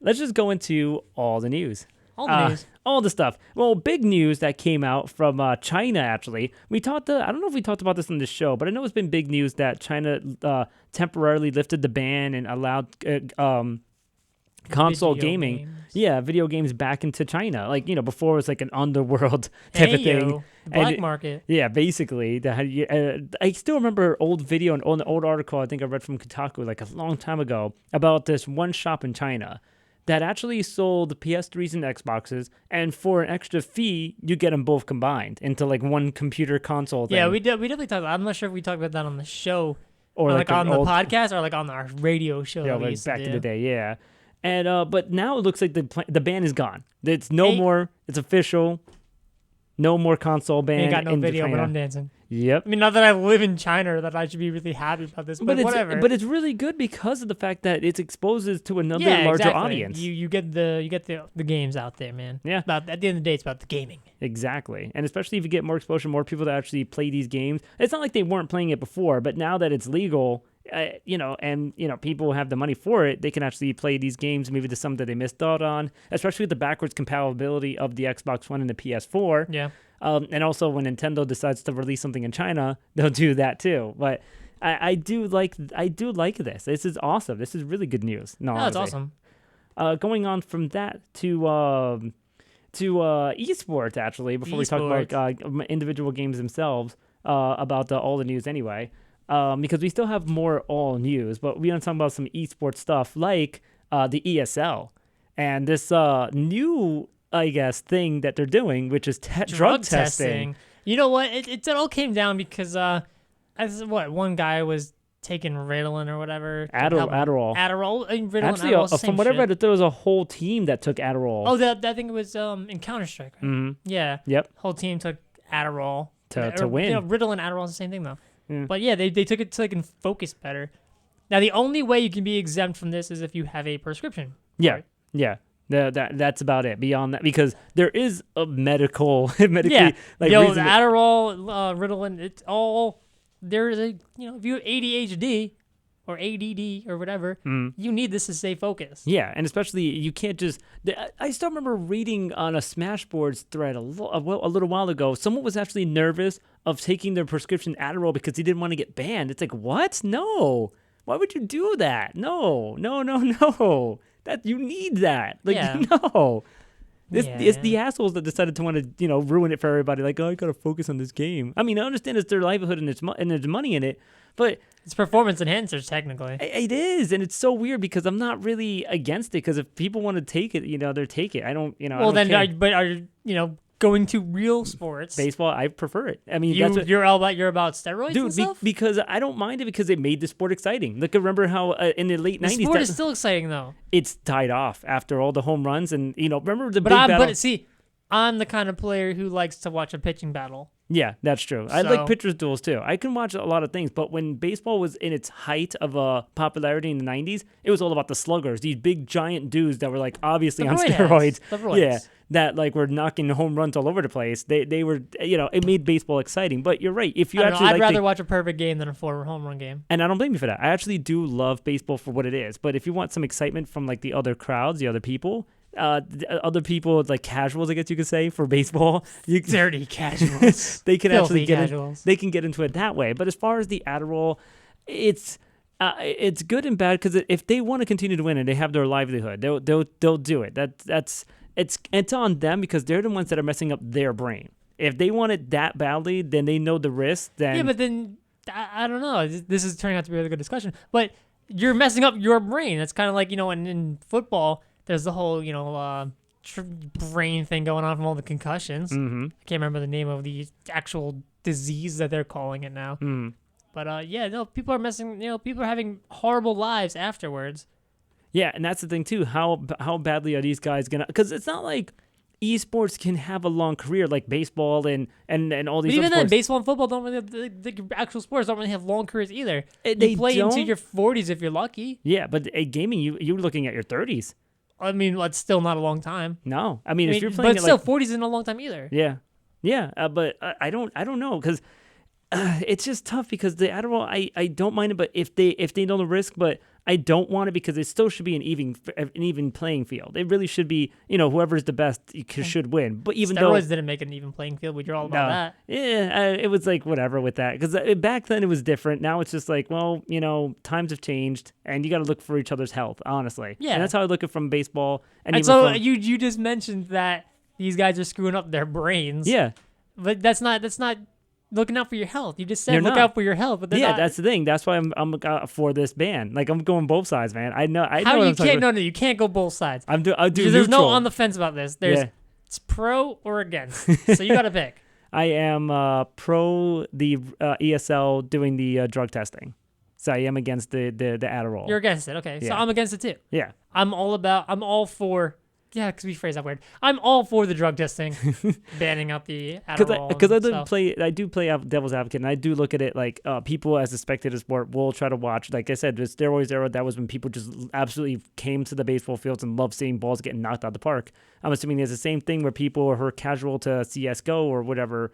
let's just go into all the news. All the news. All the stuff. Well, big news that came out from China, actually. I don't know if we talked about this on the show, but I know it's been big news that China temporarily lifted the ban and allowed console gaming. Games. Yeah, video games back into China. Like, before it was like an underworld type of thing. The black market. Yeah, basically. I still remember old video and an old article I think I read from Kotaku like a long time ago about this one shop in China that actually sold PS3s and Xboxes, and for an extra fee, you get them both combined into like one computer console thing. Yeah, we definitely talked. I'm not sure if we talked about that on the show or like on the podcast or like on our radio show. Yeah, like back in the day, yeah. And but now it looks like the ban is gone. It's no more. It's official. No more console ban. Ain't got no video, China. but I'm dancing. Yep. I mean, not that I live in China or that I should be really happy about this, but whatever. But it's really good because of the fact that it exposes to another larger audience. You get the games out there, man. Yeah. At the end of the day, it's about the gaming. Exactly. And especially if you get more exposure, more people that actually play these games. It's not like they weren't playing it before, but now that it's legal, people have the money for it, they can actually play these games. Maybe there's some that they missed out on, especially with the backwards compatibility of the Xbox One and the PS4. Yeah. And also when Nintendo decides to release something in China, they'll do that too. But I do like this. This is awesome. This is really good news. No, that's awesome. Going on from that to esports, actually, before we talk about individual games themselves, about all the news anyway. Because we still have more all news, but we want to talk about some esports stuff like the ESL and this new, I guess, thing that they're doing, which is drug testing. You know what? It all came down because one guy was taking Ritalin or whatever. Adderall. Ritalin, actually, Adderall, from what I read, there was a whole team that took Adderall. Oh, I think it was in Counter-Strike. Right? Mm-hmm. Yeah. Yep. Whole team took Adderall to win. Ritalin and Adderall is the same thing though. Yeah. But yeah, they took it so they can focus better. Now the only way you can be exempt from this is if you have a prescription. Yeah. Right? Yeah. That's about it. Beyond that, because there is a medically yeah. like the reason Adderall, Ritalin, it's all there is a if you have ADHD or ADD or whatever, you need this to stay focused. Yeah, and especially you can't just. I still remember reading on a Smashboards thread a little while ago. Someone was actually nervous of taking their prescription Adderall because he didn't want to get banned. It's like, what? No. Why would you do that? No. That you need that. Like, no. It's the assholes that decided to want to, ruin it for everybody. Like, I gotta focus on this game. I mean, I understand it's their livelihood and there's money in it, but it's performance enhancers technically. It is, and it's so weird because I'm not really against it. Because if people want to take it, they take it. I don't, Well, I don't but are you going to real sports? Baseball, I prefer it. I mean, you're about steroids, dude. And stuff? Because I don't mind it because it made the sport exciting. Like, remember how in the late 90s, the sport is still exciting though. It's died off after all the home runs, and remember the big battle. But see, I'm the kind of player who likes to watch a pitching battle. Yeah, that's true. I like pitchers duels too. I can watch a lot of things, but when baseball was in its height of popularity in the 90s, it was all about the sluggers, these big giant dudes that were like obviously on steroids. Yeah, that like were knocking home runs all over the place. They were, it made baseball exciting. But you're right. If you I'd rather watch a perfect game than a 4 home run game. And I don't blame you for that. I actually do love baseball for what it is. But if you want some excitement from like the other crowds, the other people, like casuals, I guess you could say, for baseball, dirty casuals. They can actually they can get into it that way. But as far as the Adderall, it's good and bad because if they want to continue to win and they have their livelihood, they'll do it. It's on them because they're the ones that are messing up their brain. If they want it that badly, then they know the risk. Then yeah, but then I don't know. This is turning out to be a really good discussion. But you're messing up your brain. It's kind of like in football. There's the whole, brain thing going on from all the concussions. Mm-hmm. I can't remember the name of the actual disease that they're calling it now. Mm. But people are people are having horrible lives afterwards. Yeah, and that's the thing too. How badly are these guys gonna? Because it's not like esports can have a long career like baseball and all these. But even then, baseball and football don't really have, the actual sports don't really have long careers either. They play don't? into your 40s if you're lucky. Yeah, but gaming, you're looking at your 30s. I mean, it's still not a long time. No, I mean if you're playing, but still, 40s isn't a long time either. Yeah. But I don't know because it's just tough because the Adderall, I don't mind it, but if they know the risk, but I don't want it because it still should be an even playing field. It really should be, whoever's the best should win. But even though Steroids didn't make an even playing field, but you're all about that. yeah, it was like whatever with that because back then it was different. Now it's just like, well, times have changed, and you got to look for each other's health, honestly. Yeah, and that's how I look at it from baseball. And And even so from, you just mentioned that these guys are screwing up their brains. yeah. But that's not looking out for your health. You just said You're look not. out for your health, but they're not. That's the thing. That's why I'm for this ban. Like I'm going both sides, man. I know. How what you I'm talking can't? about. No, you can't go both sides. I'll do There's no neutral. on the fence about this. There's it's pro or against. So you got to pick. I am pro the ESL doing the drug testing. So I am against the Adderall. You're against it. Okay, so Yeah. I'm against it too. Yeah. I'm all for. Yeah, because we phrase that weird. I'm all for the drug testing, banning out the Adderall. Because and I do play devil's advocate, and I do look at it like people as a spectator sport will try to watch. Like I said, the steroids era, that was when people just absolutely came to the baseball fields and loved seeing balls getting knocked out of the park. I'm assuming there's the same thing where people who are casual to CS:GO or whatever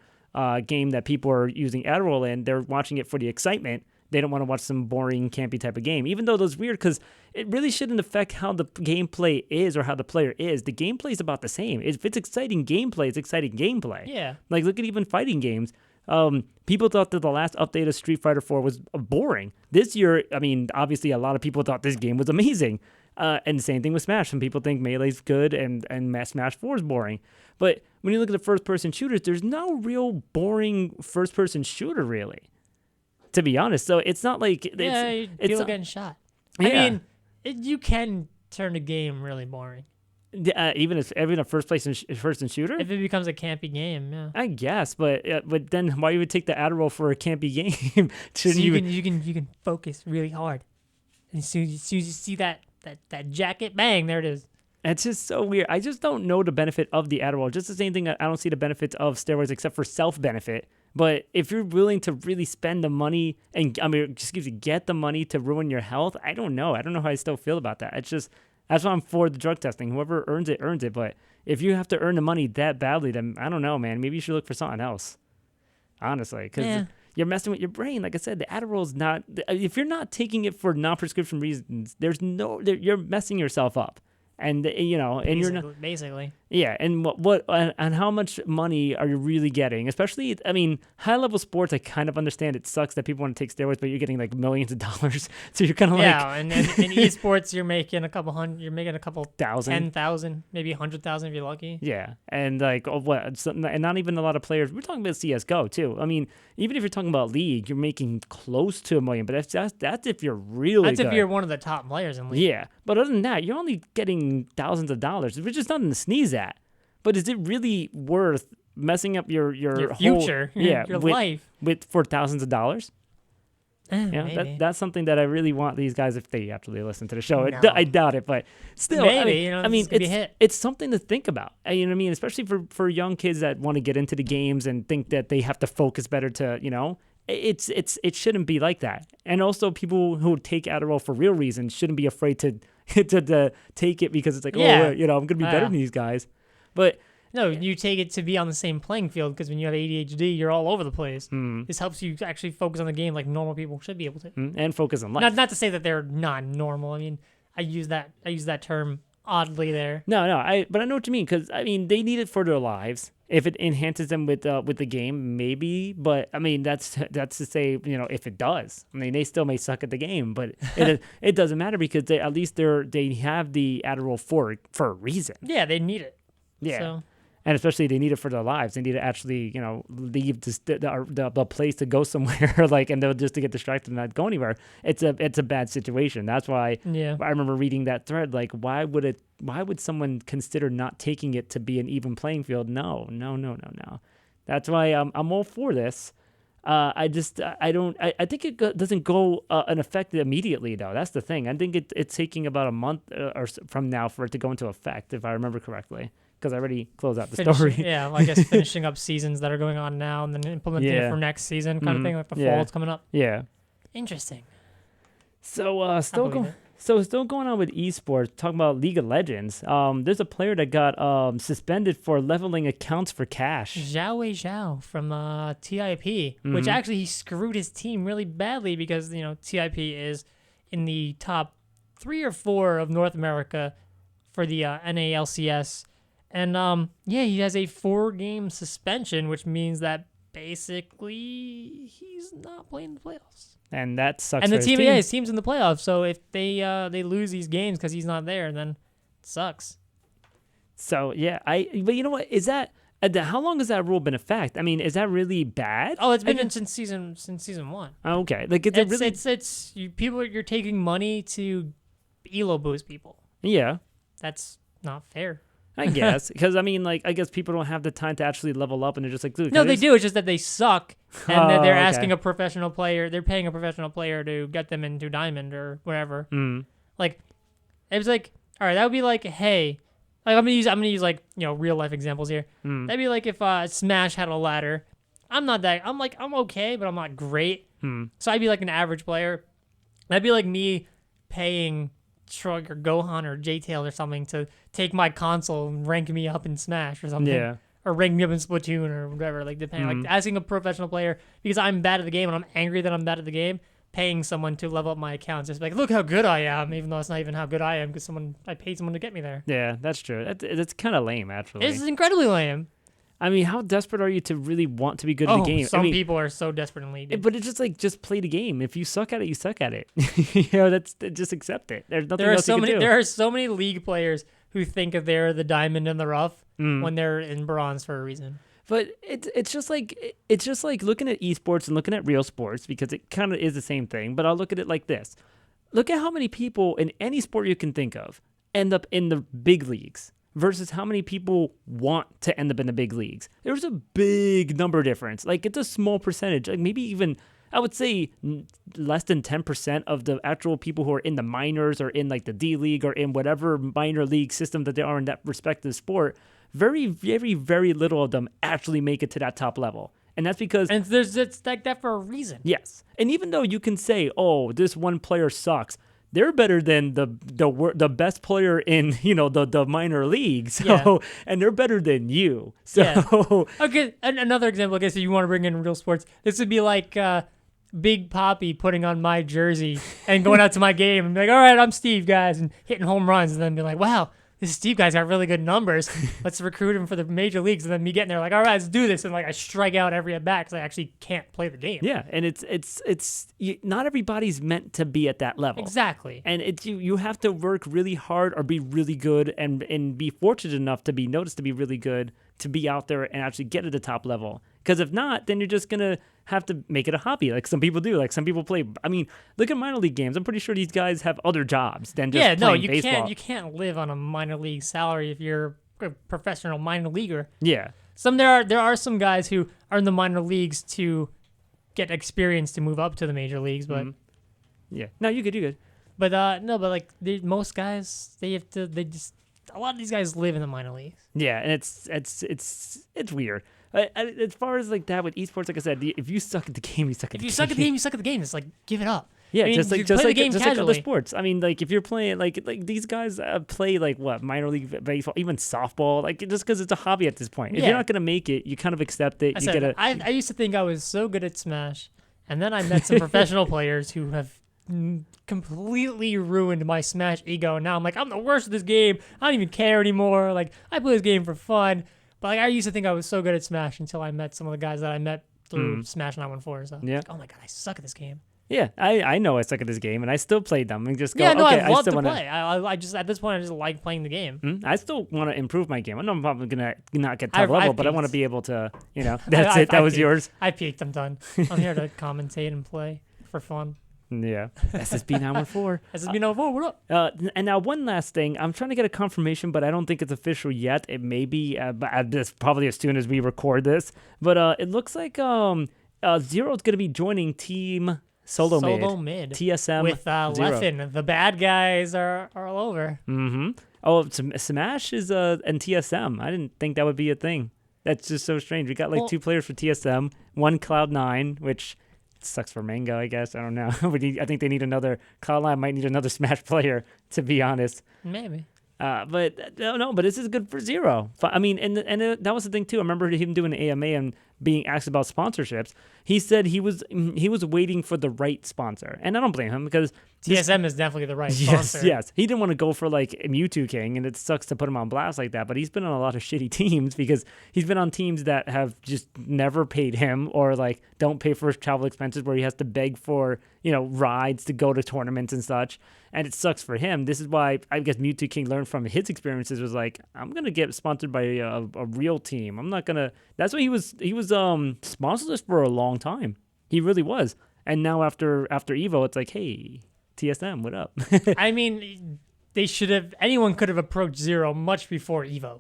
game that people are using Adderall in. They're watching it for the excitement. They don't want to watch some boring, campy type of game, even though that's weird because it really shouldn't affect how the gameplay is or how the player is. The gameplay is about the same. If it's exciting gameplay, it's exciting gameplay. Yeah. Like, look at even fighting games. People thought that the last update of Street Fighter 4 was boring. This year, I mean, obviously a lot of people thought this game was amazing. And the same thing with Smash. Some people think Melee's good and Smash 4 is boring. But when you look at the first-person shooters, there's no real boring first-person shooter, really. To be honest, so it's not like people it's getting shot. Yeah. I mean, you can turn a game really boring even a first-person shooter. if it becomes a campy game. Yeah, I guess, but then why you would take the Adderall for a campy game? so you can focus really hard, and as soon as you see that jacket, bang, there it is. It's just so weird. I just don't know the benefit of the Adderall. Just the same thing. I don't see the benefits of steroids except for self-benefit. But if you're willing to really spend the money and get the money to ruin your health, I don't know. I don't know how I still feel about that. It's just that's why I'm for the drug testing. Whoever earns it, earns it. But if you have to earn the money that badly, then I don't know, man. Maybe you should look for something else. Honestly, because you're messing with your brain. Like I said, the Adderall is not. If you're not taking it for non-prescription reasons, you're messing yourself up. And and you're not basically. Yeah, and what and how much money are you really getting? Especially, I mean, high level sports. I kind of understand it sucks that people want to take steroids, but you're getting like millions of dollars. So you're kind of and in esports, you're making a couple hundred. You're making a couple thousand, 10,000, maybe 100,000 if you're lucky. Yeah, and like and not even a lot of players. We're talking about CS:GO too. I mean, even if you're talking about League, you're making close to $1 million, but that's if you're really That's good. if you're one of the top players in League. Yeah, but other than that, you're only getting thousands of dollars, which is nothing to sneeze at. But is it really worth messing up your whole, future, your life, for thousands of dollars? Maybe. That's something that I really want these guys, if they actually listen to the show. No. I doubt it, but still, maybe, I mean, gonna be a hit. it's something to think about. You know what I mean? Especially for young kids that want to get into the games and think that they have to focus better to, it shouldn't be like that. And also, people who take Adderall for real reasons shouldn't be afraid to take it because it's like, I'm gonna be better than these guys. But no, you take it to be on the same playing field because when you have ADHD, you're all over the place. This helps you actually focus on the game like normal people should be able to. And focus on life. Not to say that they're not normal. I mean, I use that term oddly there. But I know what you mean because I mean they need it for their lives. If it enhances them with the game, maybe. But I mean that's to say if it does. I mean they still may suck at the game, but it doesn't matter because they have the Adderall for a reason. Yeah, they need it. Yeah. So. And especially they need it for their lives. They need to actually, leave the place to go somewhere, and they'll just to get distracted and not go anywhere. It's a bad situation. That's why I remember reading that thread. Like, why would someone consider not taking it to be an even playing field? No. That's why I'm all for this. I think it doesn't go in effect immediately though. That's the thing. I think it's taking about a month or from now for it to go into effect, if I remember correctly. Because I already closed out the story. Yeah, I guess finishing up seasons that are going on now and then implementing it for next season kind of thing, like the fall is coming up. Yeah. Interesting. So still going on with esports, talking about League of Legends. There's a player that got suspended for leveling accounts for cash. Zhao from TIP, which actually he screwed his team really badly because TIP is in the top 3 or 4 of North America for the NALCS, and he has a 4-game suspension, which means that basically he's not playing the playoffs. And that sucks. And for the his team, team. his team's in the playoffs, so if they lose these games because he's not there, then it sucks. So yeah, but you know what? Is that how long has that rule been in effect? I mean, is that really bad? Oh, it's been in since season 1. Okay, like is it really? It's you're taking money to elo boost people. Yeah, That's not fair. I guess because I mean, like I guess people don't have the time to actually level up, and they're just like, dude. No, they do. It's just that they suck, and that they're okay. asking a professional player. They're paying a professional player to get them into Diamond or whatever. Mm. Like, it was like, all right, that would be like, hey, like I'm gonna use like real life examples here. Mm. That'd be like if Smash had a ladder. I'm okay, but I'm not great. Mm. So I'd be like an average player. That'd be like me paying Shrug or Gohan or J-Tail or something to take my console and rank me up in Smash or something. Yeah. Or rank me up in Splatoon or whatever. Like depending, like asking a professional player because I'm bad at the game and I'm angry that I'm bad at the game, paying someone to level up my account. Just like, look how good I am, even though it's not even how good I am because I paid someone to get me there. Yeah, that's true. That's kind of lame, actually. It's incredibly lame. I mean, how desperate are you to really want to be good at the game? Some I mean, people are so desperate in League. but it's just like just play the game. If you suck at it, you suck at it. Just accept it. There's nothing else you can do. There are so many League players who think that they're the diamond in the rough when they're in bronze for a reason. But it's just like looking at esports and looking at real sports because it kind of is the same thing. But I'll look at it like this: look at how many people in any sport you can think of end up in the big leagues versus how many people want to end up in the big leagues. There's a big number difference. Like it's a small percentage. Like maybe even I would say less than 10% of the actual people who are in the minors or in like the D League or in whatever minor league system that they are in that respective sport. Very, very, very little of them actually make it to that top level. And that's because... And it's like that for a reason. Yes. And even though you can say, oh, this one player sucks, they're better than the best player in, the minor leagues. So, Yeah. And they're better than you. So... Yeah. Okay, another example, I guess, if you want to bring in real sports, this would be like Big Poppy putting on my jersey and going out to my game and be like, all right, I'm Steve, guys, and hitting home runs, and then be like, wow, this Steve guy's got really good numbers. Let's recruit him for the major leagues. And then me getting there like, all right, let's do this. And like I strike out every at bat because I actually can't play the game. Yeah, and not everybody's meant to be at that level. Exactly. And you have to work really hard or be really good and be fortunate enough to be noticed to be really good to be out there and actually get to the top level. Because if not, then you're just going to have to make it a hobby like some people do. Like some people play. I mean, look at minor league games. I'm pretty sure these guys have other jobs than just playing baseball. You can't live on a minor league salary if you're a professional minor leaguer. Yeah. There are some guys who are in the minor leagues to get experience to move up to the major leagues, but yeah. No, you good. But like most guys, a lot of these guys live in the minor leagues. Yeah, and it's weird. As far as like that with esports, like I said, if you suck at the game, you suck at the game. If you suck at the game, you suck at the game. It's like give it up. Yeah, I mean, just like other casually. sports. I mean, like if you're playing like these guys play like what minor league baseball, even softball, like just because it's a hobby at this point. If Yeah. you're not gonna make it, you kind of accept it. I used to think I was so good at Smash, and then I met some professional players who have completely ruined my Smash ego. And now I'm like, I'm the worst at this game. I don't even care anymore. Like I play this game for fun. But like I used to think I was so good at Smash until I met some of the guys that I met through Smash 914 or something. Yeah. Like, oh my god, I suck at this game. Yeah, I know I suck at this game, and I still played them and just go. Yeah, no, okay, I love still to wanna, play. I just at this point I just like playing the game. I still want to improve my game. I know I'm probably gonna not get top I've level, but I peaked. want to be able to. That's it. That was peaked. yours. I peaked. I'm done. I'm here to commentate and play for fun. Yeah. SSB 914. SSB 914, what up? And now one last thing. I'm trying to get a confirmation, but I don't think it's official yet. It may be, but this probably as soon as we record this. But it looks like Zero is going to be joining Team Solo Mid. TSM with Zero. Leffen. The bad guys are all over. Mm-hmm. Oh, Smash is and TSM. I didn't think that would be a thing. That's just so strange. We got like two players for TSM, one Cloud9, which sucks for Mango, I guess. I don't know. I think they need another. Cloud9 might need another Smash player, to be honest. Maybe. But no, but this is good for Zero. I mean, and that was the thing too. I remember him doing an AMA, and being asked about sponsorships, he said he was waiting for the right sponsor, and I don't blame him because TSM is definitely the right sponsor. Yes. He didn't want to go for like Mewtwo King, and it sucks to put him on blast like that. But he's been on a lot of shitty teams because he's been on teams that have just never paid him or like don't pay for his travel expenses, where he has to beg for rides to go to tournaments and such. And it sucks for him. This is why I guess Mewtwo King learned from his experiences, was like, I'm gonna get sponsored by a real team. I'm not gonna. That's why he was sponsorless for a long time. He really was. And now after Evo, it's like, hey, TSM, what up? I mean, anyone could have approached Zero much before Evo.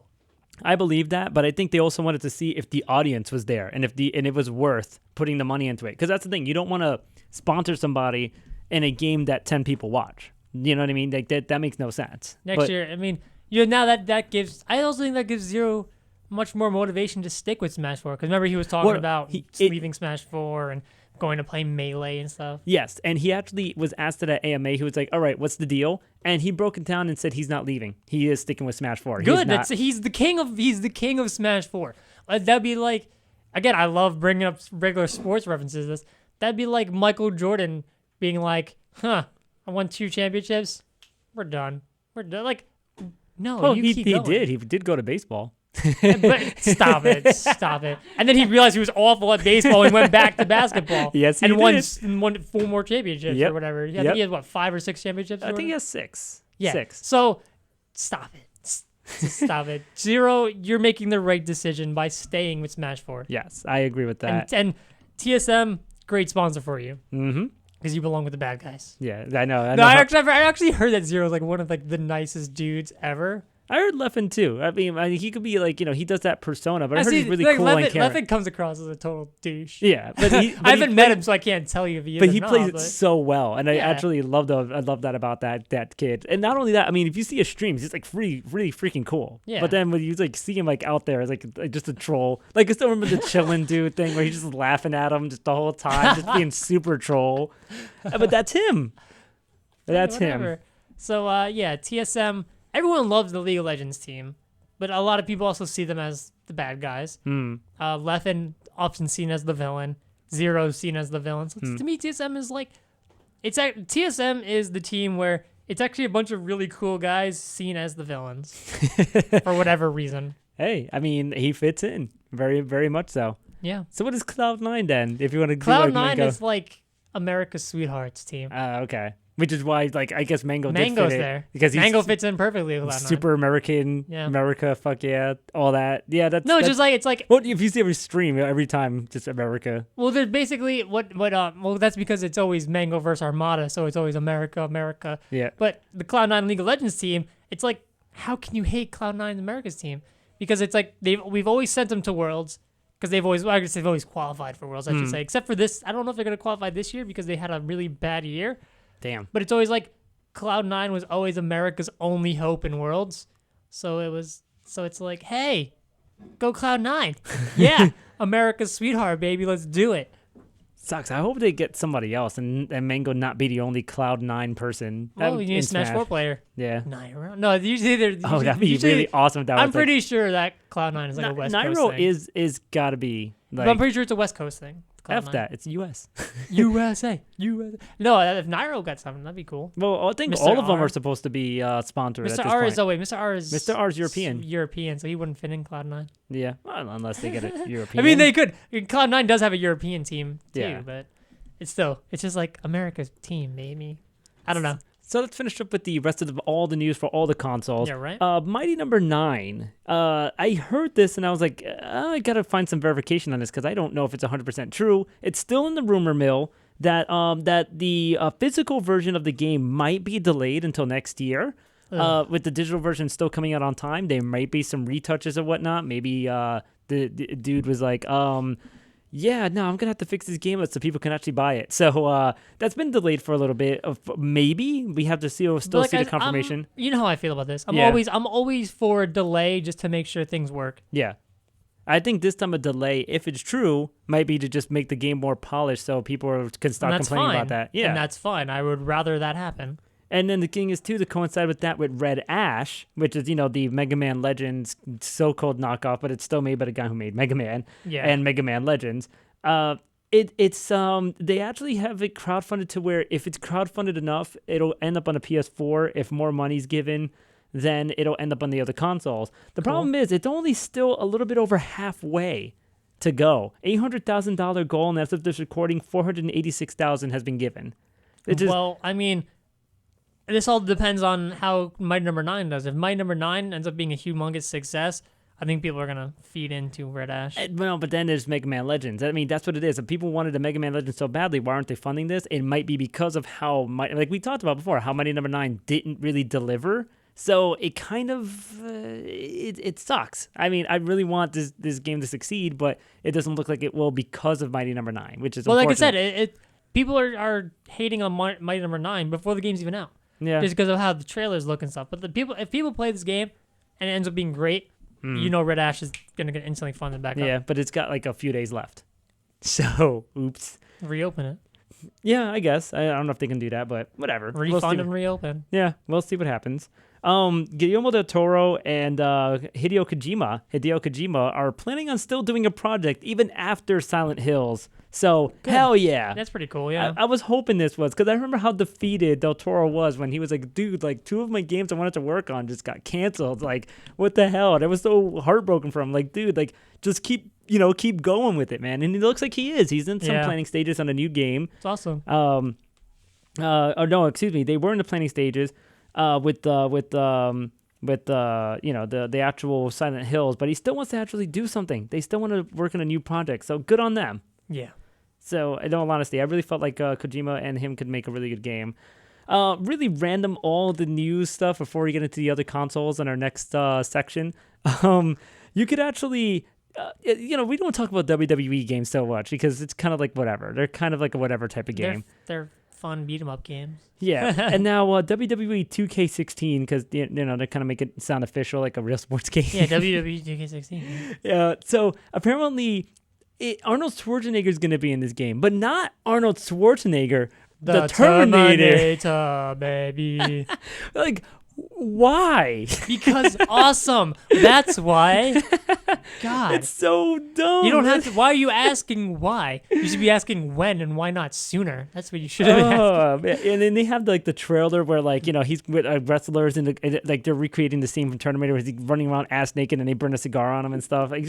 I believe that, but I think they also wanted to see if the audience was there and if it was worth putting the money into it. Because that's the thing, you don't want to sponsor somebody in a game that 10 people watch. You know what I mean? Like that makes no sense. Next year, I mean, now that gives. I also think that gives Zero much more motivation to stick with Smash 4. Because remember, he was talking about leaving Smash 4 and going to play Melee and stuff. Yes, and he actually was asked at AMA. He was like, "All right, what's the deal?" And he broke it down and said he's not leaving. He is sticking with Smash 4. Good. He's the king of Smash 4. That'd be like, again, I love bringing up regular sports references. That'd be like Michael Jordan being like, "I won 2 championships. We're done. Like, no, well, he did. He did go to baseball. But stop it. And then he realized he was awful at baseball and went back to basketball. Yes, he and did. won 4 more championships or whatever. I think he has 5 or 6 championships. I think he has 6. Yeah. 6. So stop it. Stop it. Zero, you're making the right decision by staying with Smash 4. Yes, I agree with that. And TSM, great sponsor for you. Mm-hmm. Because you belong with the bad guys. Yeah, I know. No, I actually heard that Zero is like one of like the nicest dudes ever. I heard Leffen too. I mean, he could be like, he does that persona, but I heard he's really like cool on camera. Leffen comes across as a total douche. Yeah, but I haven't met him, so I can't tell you if he is. But he plays it so well, and I actually love that about that kid. And not only that, I mean, if you see his streams, he's like really freaking cool. Yeah. But then when you like see him like out there, it's like just a troll. Like I still remember the chillin' dude thing where he's just laughing at him just the whole time, just being super troll. But that's him. That's him. So TSM. Everyone loves the League of Legends team, but a lot of people also see them as the bad guys. Leffen often seen as the villain. Zero seen as the villain. So to me, TSM is like, TSM is the team where it's actually a bunch of really cool guys seen as the villains for whatever reason. Hey, I mean, he fits in very, very much so. Yeah. So what is Cloud9 then? If you want to Cloud9 is like America's Sweethearts team. Okay. Which is why, like, I guess Mango's there because Mango fits in perfectly with Cloud9. Super American, America, fuck yeah, all that. Yeah, that's it's like. Well, if you see every stream every time, just America. Well, there's basically well, that's because it's always Mango versus Armada, so it's always America. Yeah. But the Cloud9 League of Legends team, it's like, how can you hate Cloud9 America's team? Because it's like we've always sent them to Worlds. Because they've always qualified for Worlds, I should say. Except for this, I don't know if they're going to qualify this year because they had a really bad year. Damn. But it's always like Cloud9 was always America's only hope in Worlds. So it's like, hey, go Cloud9. Yeah, America's sweetheart, baby. Let's do it. Sucks. I hope they get somebody else and Mango not be the only Cloud9 person. Oh, you need a Smash 4 player. Yeah. Nairo. No, usually they're. Oh, that'd be really awesome. I'm pretty sure that Cloud9 is like a West Coast thing. Nairo is gotta be. Like, but I'm pretty sure it's a West Coast thing. F that. It's US. USA. No, if Nairo got something, that'd be cool. Well, I think Mr. all of them R. are supposed to be sponsored Mr. at this R point. is, Mr. R is... Mr. R is European. European, so he wouldn't fit in Cloud9. Yeah, well, unless they get a European. I mean, they could. Cloud9 does have a European team, too, Yeah. but it's just like America's team, baby. I don't know. So let's finish up with the rest of all the news for all the consoles. Yeah, right. Mighty Number 9. I heard this and I was like, I gotta find some verification on this because I don't know if it's 100% true. It's still in the rumor mill that the physical version of the game might be delayed until next year. With the digital version still coming out on time, there might be some retouches or whatnot. Maybe the dude was like, yeah, no, I'm going to have to fix this game so people can actually buy it. So that's been delayed for a little bit. Maybe we have to still see the confirmation. You know how I feel about this. I'm always for a delay just to make sure things work. Yeah. I think this time a delay, if it's true, might be to just make the game more polished so people can stop complaining about that. Yeah. And that's fine. I would rather that happen. And then the thing is, too, to coincide with that with Red Ash, which is, the Mega Man Legends so-called knockoff, but it's still made by the guy who made Mega Man and Mega Man Legends. They actually have it crowdfunded to where if it's crowdfunded enough, it'll end up on a PS4. If more money's given, then it'll end up on the other consoles. The problem is it's only still a little bit over halfway to go. $800,000 goal, and as of this recording, $486,000 has been given. Well, I mean, this all depends on how Mighty Number 9 does. If Mighty Number 9 ends up being a humongous success, I think people are going to feed into Red Ash. Well, but then there's Mega Man Legends. I mean, that's what it is. If people wanted a Mega Man Legends so badly, why aren't they funding this? It might be because of how, like we talked about before, how Mighty Number 9 didn't really deliver. So it kind of, it sucks. I mean, I really want this game to succeed, but it doesn't look like it will because of Mighty Number 9, which is like I said, people are hating on Mighty Number 9 before the game's even out. Yeah. Just because of how the trailers look and stuff. But if people play this game and it ends up being great, Red Ash is going to get instantly funded back up. Yeah, but it's got like a few days left. So, oops. Reopen it. Yeah, I guess. I don't know if they can do that, but whatever. Refund and reopen. Yeah, we'll see what happens. Guillermo del Toro and Hideo Kojima are planning on still doing a project even after Silent Hills. So, Good. Hell yeah. That's pretty cool, yeah. I was hoping this was, because I remember how defeated Del Toro was when he was like, dude, like 2 of my games I wanted to work on just got canceled. Like, what the hell? And I was so heartbroken for him. Like, dude, like, just keep going with it, man. And it looks like he is. He's in some planning stages on a new game. It's awesome. They were in the planning stages with the actual Silent Hills, but he still wants to actually do something. They still want to work on a new project. So good on them. Yeah. So in all honesty, I really felt like Kojima and him could make a really good game. Really random all the news stuff before we get into the other consoles in our next section. You could actually, we don't talk about WWE games so much because it's kind of like whatever. They're kind of like a whatever type of game. They're fun beat 'em up games. Yeah, and now WWE 2K16 because they kind of make it sound official like a real sports game. Yeah, WWE 2K16. Yeah. So apparently, Arnold Schwarzenegger is going to be in this game, but not Arnold Schwarzenegger, the Terminator, baby. Like, why? Because awesome. That's why. God. It's so dumb. You don't have to. Why are you asking why? You should be asking when and why not sooner. That's what you should have asked. Man. And then they have the trailer where he's with wrestlers and they're recreating the scene from Terminator where he's running around ass naked and they burn a cigar on him and stuff. Like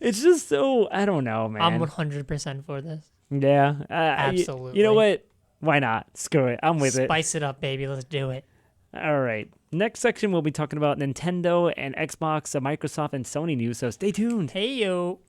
it's just so, I don't know, man. I'm 100% for this. Yeah. Absolutely. You know what? Why not? Screw it. I'm with it. Spice it up, baby. Let's do it. All right. Next section, we'll be talking about Nintendo and Xbox, Microsoft, and Sony news, so stay tuned. Hey, yo.